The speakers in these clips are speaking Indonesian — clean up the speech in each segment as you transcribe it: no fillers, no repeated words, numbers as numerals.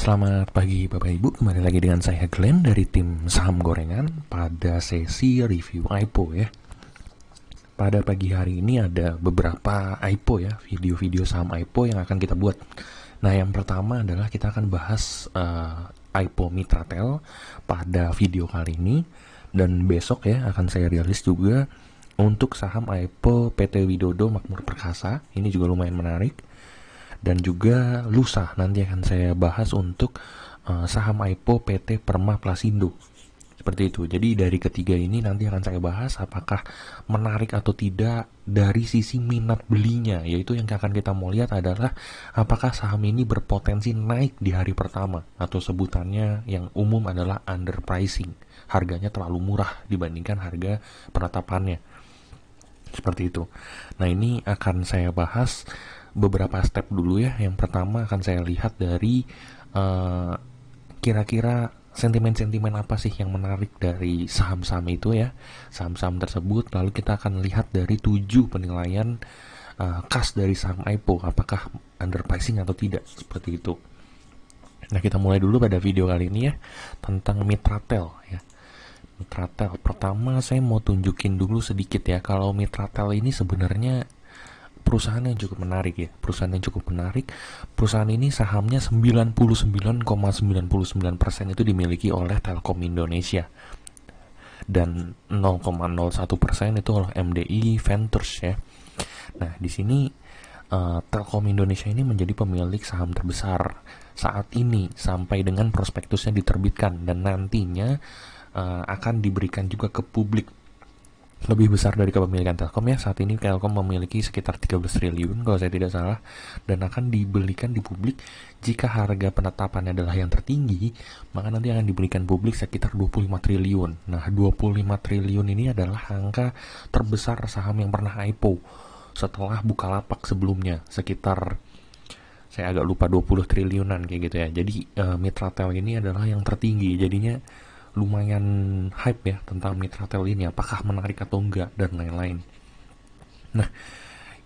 Selamat pagi Bapak Ibu, kembali lagi dengan saya Glenn dari tim Saham Gorengan pada sesi review IPO ya. Pada pagi hari ini ada beberapa IPO ya, video-video saham IPO yang akan kita buat. Nah, yang pertama adalah kita akan bahas IPO Mitratel pada video kali ini, dan besok ya akan saya rilis juga untuk saham IPO PT Widodo Makmur Perkasa. Ini juga lumayan menarik. Dan juga lusa nanti akan saya bahas untuk saham IPO PT Perma Plasindo. Seperti itu. Jadi dari ketiga ini nanti akan saya bahas apakah menarik atau tidak dari sisi minat belinya. Yaitu yang akan kita mau lihat adalah apakah saham ini berpotensi naik di hari pertama, atau sebutannya yang umum adalah underpricing. Harganya terlalu murah dibandingkan harga penetapannya. Seperti itu. Nah, ini akan saya bahas beberapa step dulu ya. Yang pertama akan saya lihat dari kira-kira sentimen-sentimen apa sih yang menarik dari saham-saham itu ya, saham-saham tersebut. Lalu kita akan lihat dari 7 penilaian khas dari saham IPO, apakah underpricing atau tidak, seperti itu. Nah, kita mulai dulu pada video kali ini ya, tentang Mitratel ya. Mitratel, pertama saya mau tunjukin dulu sedikit ya, kalau Mitratel ini sebenarnya perusahaan yang cukup menarik ya. Perusahaan ini sahamnya 99,99% itu dimiliki oleh Telkom Indonesia. Dan 0,01% itu oleh MDI Ventures ya. Nah, di sini Telkom Indonesia ini menjadi pemilik saham terbesar saat ini sampai dengan prospektusnya diterbitkan, dan nantinya akan diberikan juga ke publik. Lebih besar dari kepemilikan Telkom ya. Saat ini Telkom memiliki sekitar 13 triliun kalau saya tidak salah, dan akan dibelikan di publik. Jika harga penetapannya adalah yang tertinggi, maka nanti akan diberikan publik sekitar 25 triliun. Nah, 25 triliun ini adalah angka terbesar saham yang pernah IPO setelah Bukalapak sebelumnya, sekitar saya agak lupa 20 triliunan kayak gitu ya. Jadi Mitratel ini adalah yang tertinggi, jadinya lumayan hype ya tentang Mitratel ini, apakah menarik atau enggak, dan lain-lain. Nah,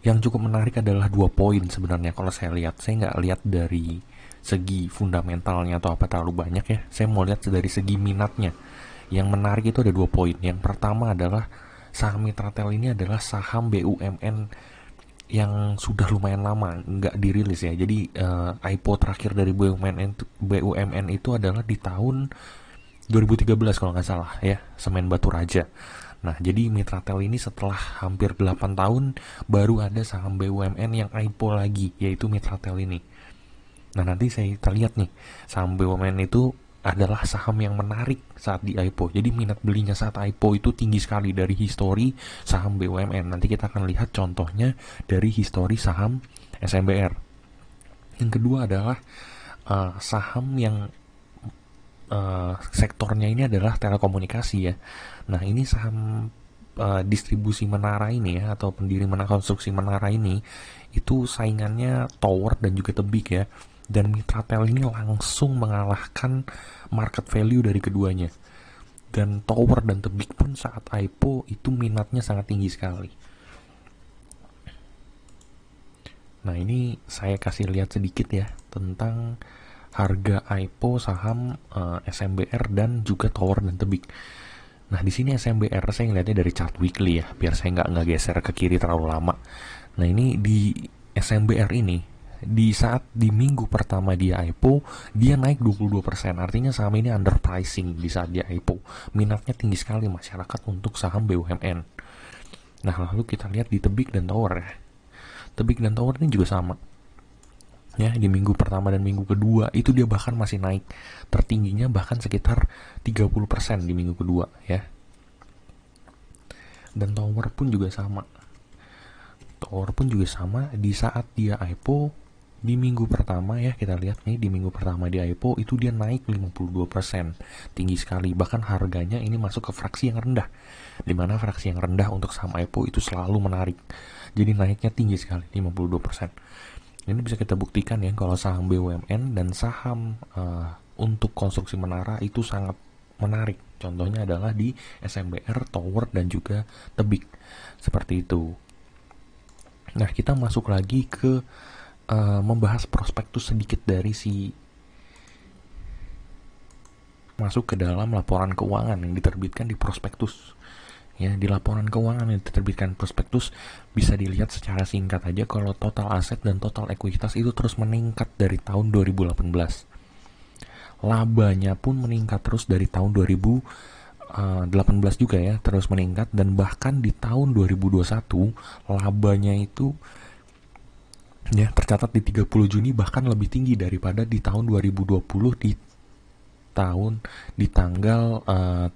yang cukup menarik adalah 2 poin sebenarnya kalau saya lihat. Saya nggak lihat dari segi fundamentalnya atau apa terlalu banyak ya. Saya mau lihat dari segi minatnya. Yang menarik itu ada 2 poin. Yang pertama adalah saham Mitratel ini adalah saham BUMN yang sudah lumayan lama nggak dirilis ya. Jadi IPO terakhir dari BUMN itu adalah di tahun 2013 kalau nggak salah ya, Semen Batu Raja. Nah, jadi Mitratel ini setelah hampir 8 tahun baru ada saham BUMN yang IPO lagi, yaitu Mitratel ini. Nah, nanti kita lihat nih, saham BUMN itu adalah saham yang menarik saat di IPO. Jadi minat belinya saat IPO itu tinggi sekali dari histori saham BUMN. Nanti kita akan lihat contohnya dari histori saham SMBR. Yang kedua adalah saham yang sektornya ini adalah telekomunikasi ya. Nah, ini saham distribusi menara ini ya, atau pendiri konstruksi menara ini, itu saingannya Tower dan juga Tebik ya. Dan Mitratel ini langsung mengalahkan market value dari keduanya. Dan Tower dan Tebik pun saat IPO itu minatnya sangat tinggi sekali. Nah, ini saya kasih lihat sedikit ya tentang harga IPO saham SMBR dan juga Tower dan Tebik. Nah, di sini SMBR saya ngeliatnya dari chart weekly ya, biar saya nggak geser ke kiri terlalu lama. Nah, ini di SMBR ini, di saat di minggu pertama dia IPO, dia naik 22%. Artinya saham ini underpricing di saat dia IPO. Minatnya tinggi sekali masyarakat untuk saham BUMN. Nah, lalu kita lihat di Tebik dan Tower ya. Tebik dan Tower ini juga sama. Ya, di minggu pertama dan minggu kedua itu dia bahkan masih naik, tertingginya bahkan sekitar 30% di minggu kedua ya. Dan Tower pun juga sama di saat dia IPO di minggu pertama ya. Kita lihat nih, di minggu pertama dia IPO itu dia naik 52%, tinggi sekali. Bahkan harganya ini masuk ke fraksi yang rendah, dimana fraksi yang rendah untuk saham IPO itu selalu menarik, jadi naiknya tinggi sekali, 52%. Ini bisa kita buktikan ya kalau saham BUMN dan saham untuk konstruksi menara itu sangat menarik. Contohnya adalah di SMBR, Tower, dan juga Tebik. Seperti itu. Nah, kita masuk lagi ke membahas prospektus sedikit dari si masuk ke dalam laporan keuangan yang diterbitkan di prospektus. Ya, di laporan keuangan yang diterbitkan prospektus bisa dilihat secara singkat aja kalau total aset dan total ekuitas itu terus meningkat dari tahun 2018. Labanya pun meningkat terus dari tahun 2018 juga ya, terus meningkat, dan bahkan di tahun 2021 labanya itu ya tercatat di 30 Juni bahkan lebih tinggi daripada di tahun 2020 di tanggal 31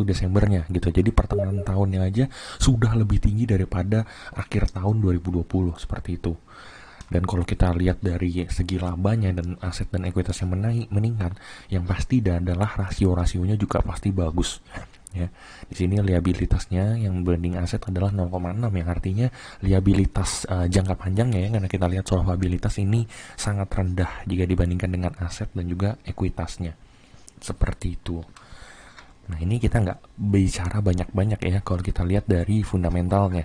Desembernya gitu. Jadi pertengahan tahunnya aja sudah lebih tinggi daripada akhir tahun 2020 seperti itu. Dan kalau kita lihat dari segi labanya dan aset dan ekuitas yang meningkat, yang pasti adalah rasionya juga pasti bagus. Ya, di sini liabilitasnya yang banding aset adalah 0,6, yang artinya liabilitas jangka panjangnya ya, karena kita lihat solvabilitas ini sangat rendah jika dibandingkan dengan aset dan juga ekuitasnya. Seperti itu. Nah, ini kita nggak bicara banyak-banyak ya kalau kita lihat dari fundamentalnya.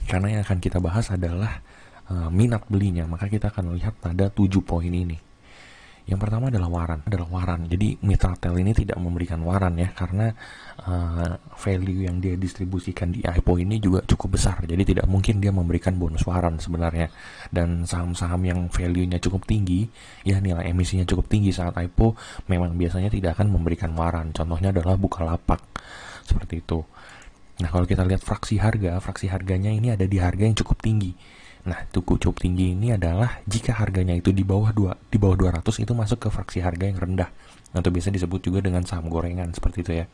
Karena yang akan kita bahas adalah minat belinya, maka kita akan lihat pada 7 poin ini. Yang pertama adalah waran. Jadi Mitratel ini tidak memberikan waran ya, karena value yang dia distribusikan di IPO ini juga cukup besar. Jadi tidak mungkin dia memberikan bonus waran sebenarnya. Dan saham-saham yang value-nya cukup tinggi, ya nilai emisinya cukup tinggi saat IPO, memang biasanya tidak akan memberikan waran. Contohnya adalah Bukalapak, seperti itu. Nah, kalau kita lihat fraksi harganya ini ada di harga yang cukup tinggi. Nah, cukup tinggi ini adalah jika harganya itu di bawah 200 itu masuk ke fraksi harga yang rendah, atau biasa disebut juga dengan saham gorengan, seperti itu ya.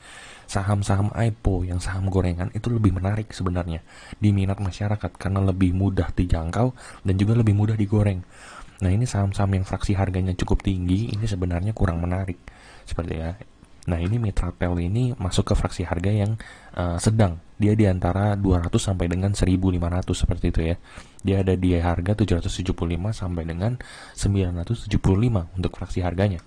Saham-saham IPO yang saham gorengan itu lebih menarik sebenarnya di minat masyarakat karena lebih mudah dijangkau dan juga lebih mudah digoreng. Nah, ini saham-saham yang fraksi harganya cukup tinggi ini sebenarnya kurang menarik, seperti ya. Nah, ini Mitratel ini masuk ke fraksi harga yang sedang. Dia di antara 200 sampai dengan 1.500 seperti itu ya. Dia ada di harga 775 sampai dengan 975 untuk fraksi harganya.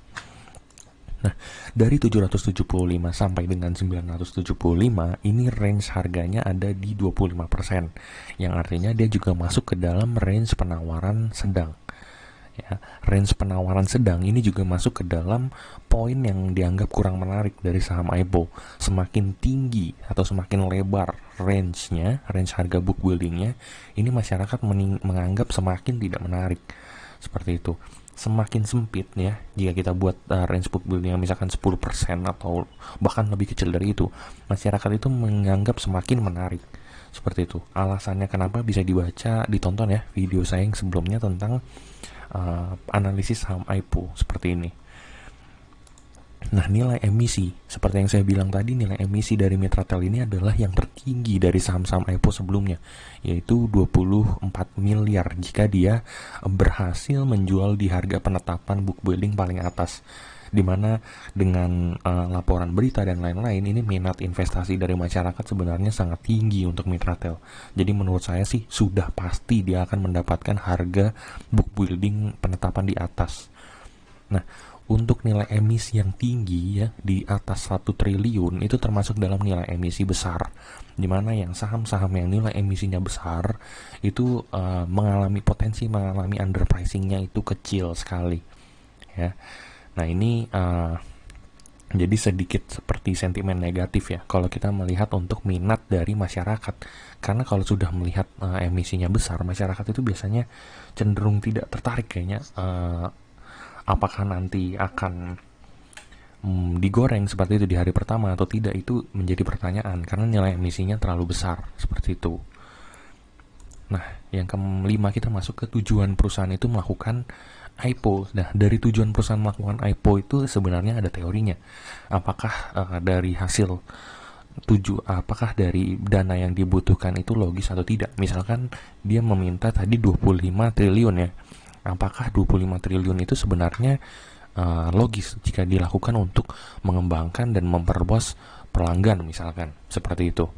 Nah, dari 775 sampai dengan 975 ini range harganya ada di 25%. Yang artinya dia juga masuk ke dalam range penawaran sedang. Ya, range penawaran sedang ini juga masuk ke dalam poin yang dianggap kurang menarik dari saham IPO. Semakin tinggi atau semakin lebar range harga book buildingnya, ini masyarakat menganggap semakin tidak menarik. Seperti itu. Semakin sempit ya, jika kita buat range book building yang misalkan 10% atau bahkan lebih kecil dari itu, masyarakat itu menganggap semakin menarik. Seperti itu. Alasannya kenapa bisa ditonton ya video saya yang sebelumnya tentang analisis saham IPO seperti ini. Nah, nilai emisi seperti yang saya bilang tadi, nilai emisi dari Mitratel ini adalah yang tertinggi dari saham-saham IPO sebelumnya, yaitu 24 miliar jika dia berhasil menjual di harga penetapan book building paling atas, dimana dengan laporan berita dan lain-lain, ini minat investasi dari masyarakat sebenarnya sangat tinggi untuk Mitratel. Jadi menurut saya sih sudah pasti dia akan mendapatkan harga book building penetapan di atas. Nah, untuk nilai emisi yang tinggi ya di atas 1 triliun itu termasuk dalam nilai emisi besar, dimana yang saham-saham yang nilai emisinya besar itu mengalami underpricingnya itu kecil sekali ya. Nah, ini jadi sedikit seperti sentimen negatif ya kalau kita melihat untuk minat dari masyarakat, karena kalau sudah melihat emisinya besar, masyarakat itu biasanya cenderung tidak tertarik kayaknya apakah nanti akan digoreng seperti itu di hari pertama atau tidak, itu menjadi pertanyaan karena nilai emisinya terlalu besar seperti itu. Nah, yang kelima kita masuk ke tujuan perusahaan itu melakukan IPO. Nah, dari tujuan perusahaan melakukan IPO itu sebenarnya ada teorinya. Apakah apakah dari dana yang dibutuhkan itu logis atau tidak? Misalkan dia meminta tadi 25 triliun ya. Apakah 25 triliun itu sebenarnya logis jika dilakukan untuk mengembangkan dan memperluas pelanggan misalkan, seperti itu.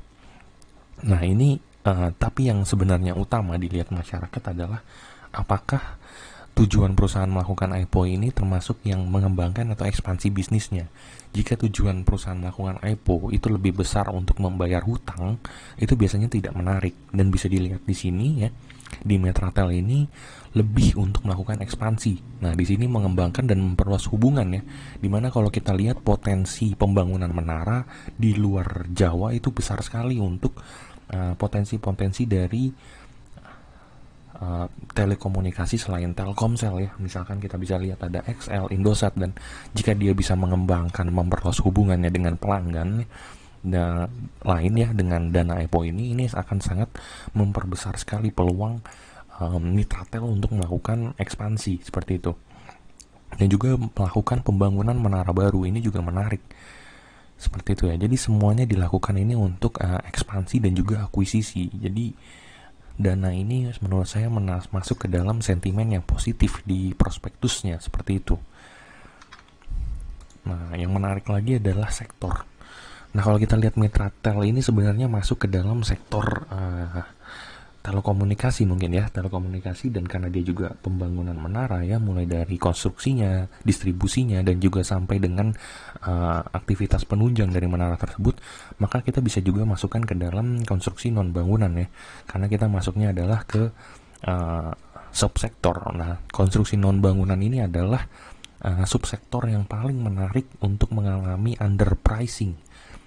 Nah, ini tapi yang sebenarnya utama dilihat masyarakat adalah apakah tujuan perusahaan melakukan IPO ini termasuk yang mengembangkan atau ekspansi bisnisnya. Jika tujuan perusahaan melakukan IPO itu lebih besar untuk membayar hutang, itu biasanya tidak menarik, dan bisa dilihat di sini ya. di Metratel ini lebih untuk melakukan ekspansi. Nah, di sini mengembangkan dan memperluas hubungan ya. Dimana kalau kita lihat potensi pembangunan menara di luar Jawa itu besar sekali untuk potensi-potensi dari telekomunikasi selain Telkomsel ya. Misalkan kita bisa lihat ada XL, Indosat, dan jika dia bisa mengembangkan, memperluas hubungannya dengan pelanggan dan lain ya dengan dana EPO ini akan sangat memperbesar sekali peluang Mitratel untuk melakukan ekspansi seperti itu. Dan juga melakukan pembangunan menara baru ini juga menarik. Seperti itu ya. Jadi semuanya dilakukan ini untuk ekspansi dan juga akuisisi. Jadi dana ini menurut saya masuk ke dalam sentimen yang positif di prospektusnya seperti itu. Nah, yang menarik lagi adalah sektor. Nah, kalau kita lihat Mitratel ini sebenarnya masuk ke dalam sektor telekomunikasi mungkin ya, telekomunikasi, dan karena dia juga pembangunan menara ya, mulai dari konstruksinya, distribusinya, dan juga sampai dengan aktivitas penunjang dari menara tersebut, maka kita bisa juga masukkan ke dalam konstruksi non bangunan ya, karena kita masuknya adalah ke subsektor. Nah, konstruksi non bangunan ini adalah subsektor yang paling menarik untuk mengalami underpricing.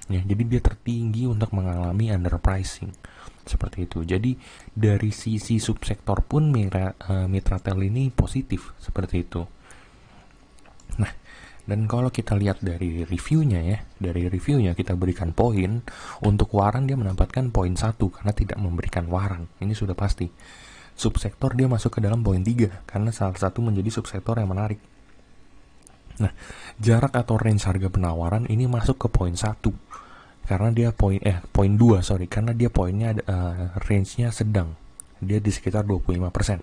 Ya, jadi dia tertinggi untuk mengalami underpricing seperti itu. Jadi dari sisi subsektor pun Mitratel ini positif seperti itu. Nah, dan kalau kita lihat dari reviewnya kita berikan poin. Untuk waran dia mendapatkan poin 1 karena tidak memberikan waran. Ini sudah pasti. Subsektor dia masuk ke dalam poin 3 karena salah satu menjadi subsektor yang menarik. Nah, jarak atau range harga penawaran ini masuk ke poin 1 karena dia poin 2 karena dia poinnya range-nya sedang. Dia di sekitar 25%.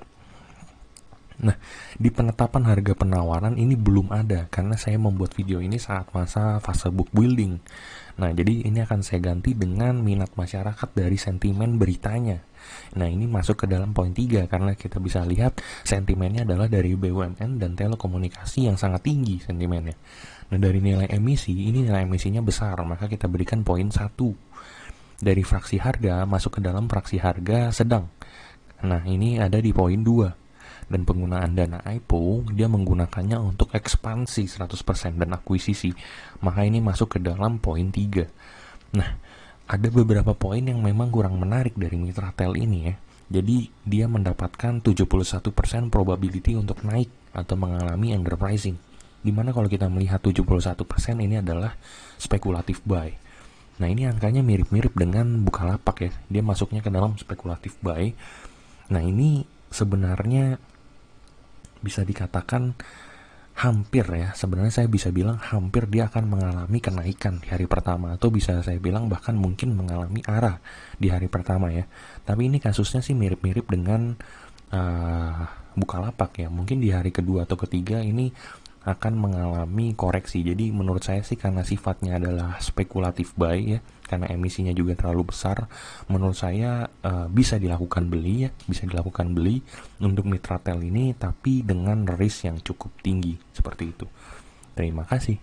Nah, di penetapan harga penawaran ini belum ada karena saya membuat video ini saat masa fase book building. Nah, jadi ini akan saya ganti dengan minat masyarakat dari sentimen beritanya. Nah, ini masuk ke dalam poin 3 karena kita bisa lihat sentimennya adalah dari BUMN dan telekomunikasi yang sangat tinggi sentimennya. Nah, dari nilai emisi, ini nilai emisinya besar, maka kita berikan poin 1. Dari fraksi harga masuk ke dalam fraksi harga sedang. Nah, ini ada di poin 2. Dan penggunaan dana IPO, dia menggunakannya untuk ekspansi 100% dan akuisisi. Maka ini masuk ke dalam poin 3. Nah, ada beberapa poin yang memang kurang menarik dari Mitratel ini ya. Jadi, dia mendapatkan 71% probability untuk naik atau mengalami underpricing. Dimana kalau kita melihat 71% ini adalah spekulatif buy. Nah, ini angkanya mirip-mirip dengan Bukalapak ya. Dia masuknya ke dalam spekulatif buy. Nah, ini sebenarnya bisa dikatakan hampir ya, sebenarnya saya bisa bilang hampir dia akan mengalami kenaikan di hari pertama, atau bisa saya bilang bahkan mungkin mengalami arah di hari pertama ya. Tapi ini kasusnya sih mirip-mirip dengan Bukalapak ya. Mungkin di hari kedua atau ketiga ini akan mengalami koreksi. Jadi menurut saya sih karena sifatnya adalah spekulatif buy ya, karena emisinya juga terlalu besar, menurut saya bisa dilakukan beli untuk Mitratel ini, tapi dengan risk yang cukup tinggi seperti itu. Terima kasih.